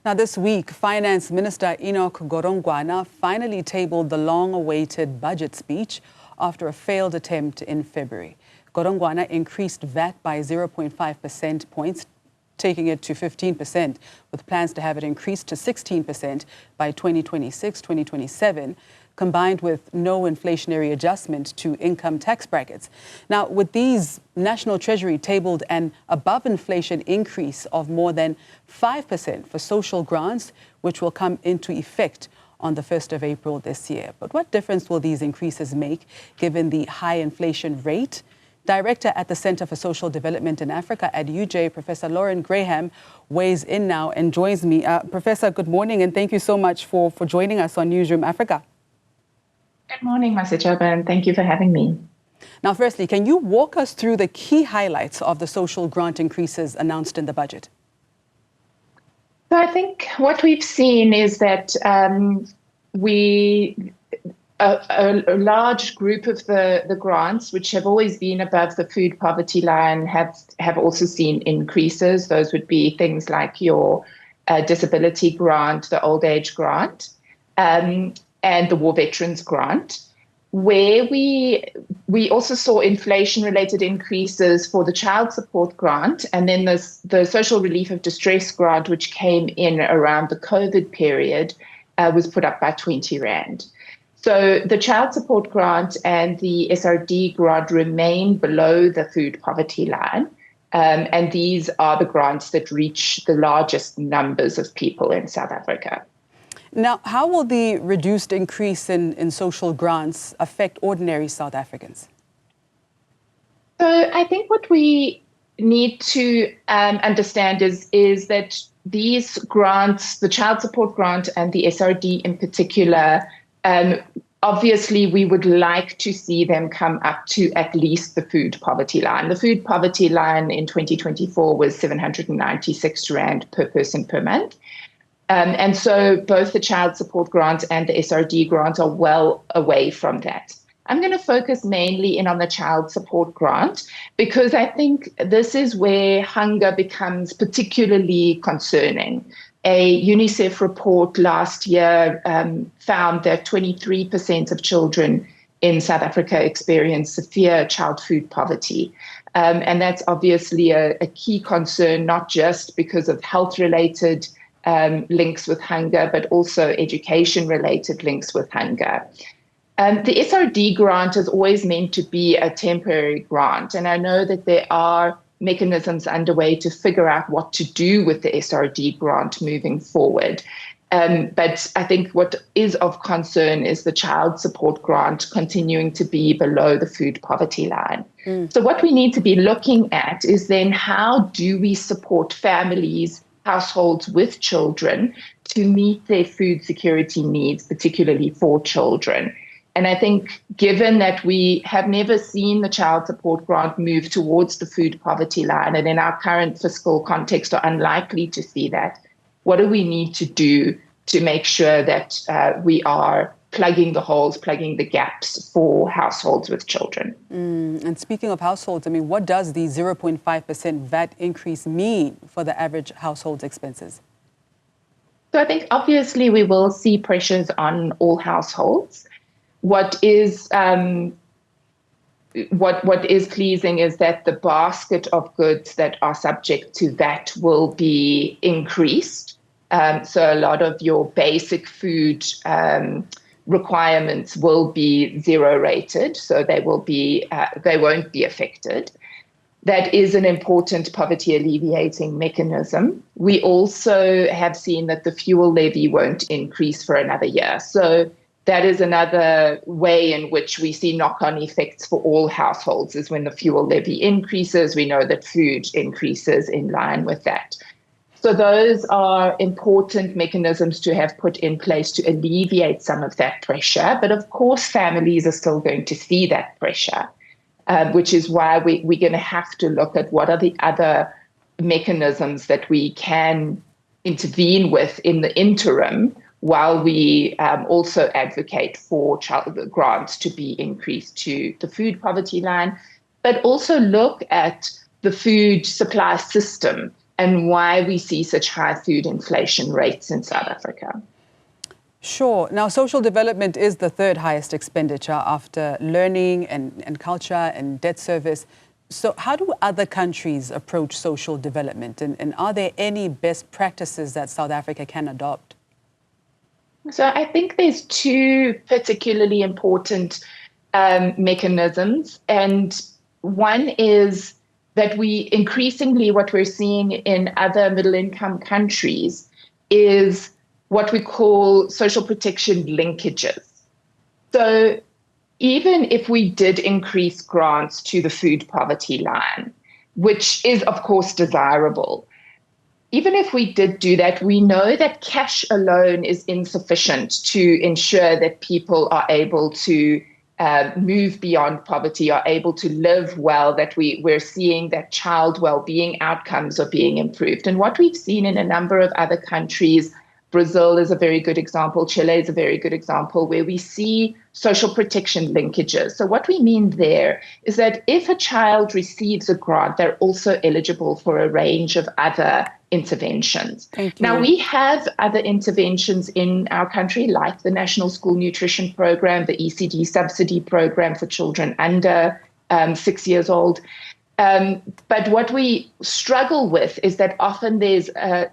Now, this week, Finance Minister Enoch Godongwana finally tabled the long-awaited budget speech after a failed attempt in February. Godongwana increased VAT by 0.5 percentage points, taking it to 15%, with plans to have it increased to 16% by 2026-2027, combined with no inflationary adjustment to income tax brackets. Now, with these, National Treasury tabled an above-inflation increase of more than 5% for social grants, which will come into effect on the 1st of April this year. But what difference will these increases make given the high inflation rate? Director at the Center for Social Development in Africa at UJ, Professor Lauren Graham, weighs in now and joins me. Professor, good morning, and thank you so much for joining us on Newzroom Afrika. Good morning, Masichoba, and thank you for having me. Now, firstly, can you walk us through the key highlights of the social grant increases announced in the budget? So I think what we've seen is that a large group of the grants, which have always been above the food poverty line, have also seen increases. Those would be things like your disability grant, the old age grant, and the War Veterans Grant, where we also saw inflation-related increases for the Child Support Grant, and then the Social Relief of Distress Grant, which came in around the COVID period, was put up by 20 Rand. So the Child Support Grant and the SRD grant remain below the food poverty line, and these are the grants that reach the largest numbers of people in South Africa. Now, how will the reduced increase in social grants affect ordinary South Africans? So I think what we need to understand is that these grants, the Child Support Grant and the SRD in particular, obviously we would like to see them come up to at least the food poverty line. The food poverty line in 2024 was 796 Rand per person per month. And so both the Child Support Grant and the SRD grant are well away from that. I'm going to focus mainly in on the Child Support Grant because I think this is where hunger becomes particularly concerning. A UNICEF report last year found that 23% of children in South Africa experience severe child food poverty. And that's obviously a key concern, not just because of health-related links with hunger, but also education-related links with hunger. The SRD grant is always meant to be a temporary grant, and I know that there are mechanisms underway to figure out what to do with the SRD grant moving forward. But I think what is of concern is the Child Support Grant continuing to be below the food poverty line. So what we need to be looking at is then how do we support families, households with children to meet their food security needs, particularly for children. And I think given that we have never seen the Child Support Grant move towards the food poverty line, and in our current fiscal context are unlikely to see that, what do we need to do to make sure that we are plugging the holes, plugging the gaps for households with children? And speaking of households, I mean, what does the 0.5% VAT increase mean for the average household's expenses? So I think obviously we will see pressures on all households. What is pleasing is that the basket of goods that are subject to VAT will be increased. So a lot of your basic food requirements will be zero rated, so they won't be affected. That is an important poverty alleviating mechanism. We also have seen that the fuel levy won't increase for another year. So that is another way in which we see knock-on effects for all households, is when the fuel levy increases, we know that food increases in line with that. So those are important mechanisms to have put in place to alleviate some of that pressure. But of course, families are still going to see that pressure, which is why we're going to have to look at what are the other mechanisms that we can intervene with in the interim, while we also advocate for child grants to be increased to the food poverty line, but also look at the food supply system and why we see such high food inflation rates in South Africa. Sure. Now, social development is the third highest expenditure after learning and culture and debt service. So how do other countries approach social development? And are there any best practices that South Africa can adopt? So I think there's two particularly important mechanisms. And one is that what we're seeing in other middle-income countries is what we call social protection linkages. So even if we did increase grants to the food poverty line, which is, of course, desirable, even if we did do that, we know that cash alone is insufficient to ensure that people are able to move beyond poverty, are able to live well, that we're seeing that child well-being outcomes are being improved. And what we've seen in a number of other countries, Brazil is a very good example, Chile is a very good example, where we see social protection linkages. So what we mean there is that if a child receives a grant, they're also eligible for a range of other interventions. Now, we have other interventions in our country, like the National School Nutrition Program, the ECD subsidy program for children under 6 years old. But what we struggle with is that often there's a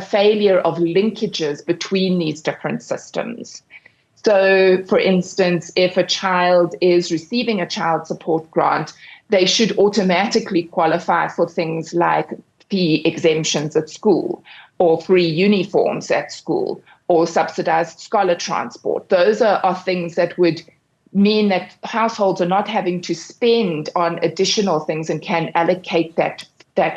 failure of linkages between these different systems. So, for instance, if a child is receiving a child support grant, they should automatically qualify for things like fee exemptions at school, or free uniforms at school, or subsidized scholar transport. Those are things that would mean that households are not having to spend on additional things and can allocate that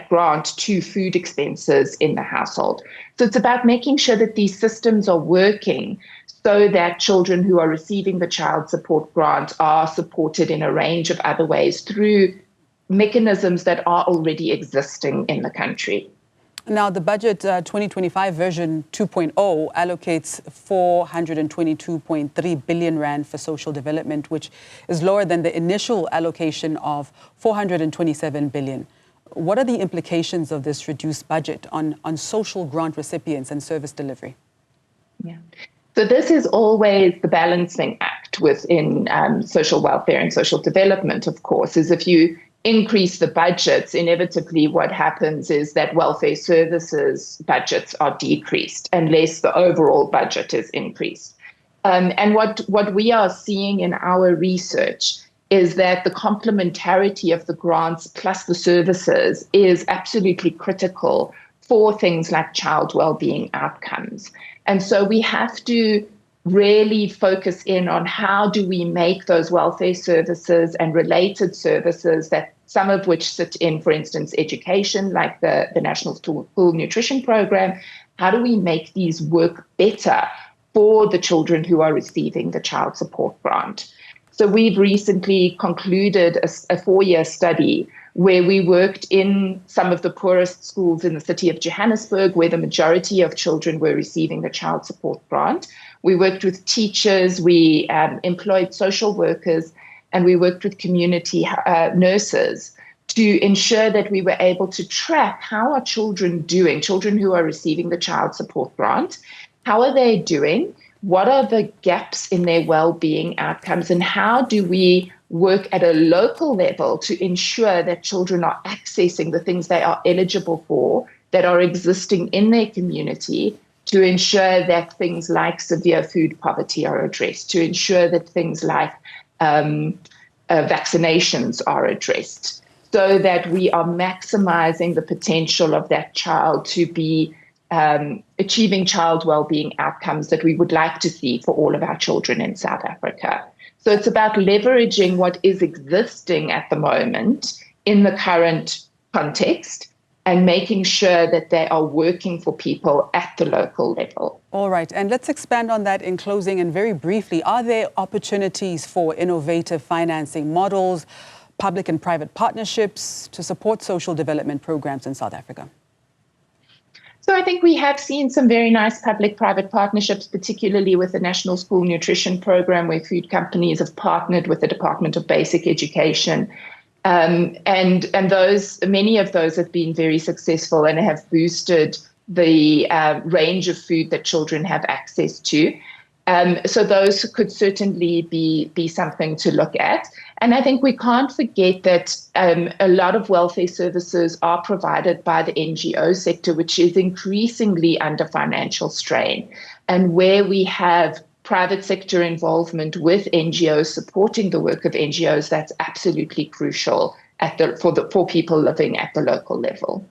grant to food expenses in the household. So it's about making sure that these systems are working so that children who are receiving the child support grant are supported in a range of other ways through mechanisms that are already existing in the country. Now, the budget 2025 version 2.0 allocates 422.3 billion rand for social development, which is lower than the initial allocation of 427 billion. What are the implications of this reduced budget on social grant recipients and service delivery? Yeah. So this is always the balancing act within social welfare and social development, of course, is if you increase the budgets, inevitably what happens is that welfare services budgets are decreased unless the overall budget is increased. And what we are seeing in our research is that the complementarity of the grants plus the services is absolutely critical for things like child well-being outcomes. And so we have to really focus in on how do we make those welfare services and related services, that some of which sit in, for instance, education, like the National School Nutrition Program, how do we make these work better for the children who are receiving the child support grant? So we've recently concluded a 4-year study where we worked in some of the poorest schools in the city of Johannesburg, where the majority of children were receiving the child support grant. We worked with teachers, we employed social workers, and we worked with community nurses to ensure that we were able to track how are children doing, children who are receiving the child support grant, how are they doing? What are the gaps in their well-being outcomes, and how do we work at a local level to ensure that children are accessing the things they are eligible for that are existing in their community, to ensure that things like severe food poverty are addressed, to ensure that things like vaccinations are addressed, so that we are maximizing the potential of that child to be achieving child well-being outcomes that we would like to see for all of our children in South Africa. So it's about leveraging what is existing at the moment in the current context and making sure that they are working for people at the local level. All right, and let's expand on that in closing. And very briefly, are there opportunities for innovative financing models, public and private partnerships to support social development programs in South Africa? So I think we have seen some very nice public-private partnerships, particularly with the National School Nutrition Program, where food companies have partnered with the Department of Basic Education And many of those have been very successful and have boosted the range of food that children have access to. So those could certainly be something to look at. And I think we can't forget that a lot of welfare services are provided by the NGO sector, which is increasingly under financial strain. And where we have private sector involvement with NGOs supporting the work of NGOs, that's absolutely crucial for people living at the local level.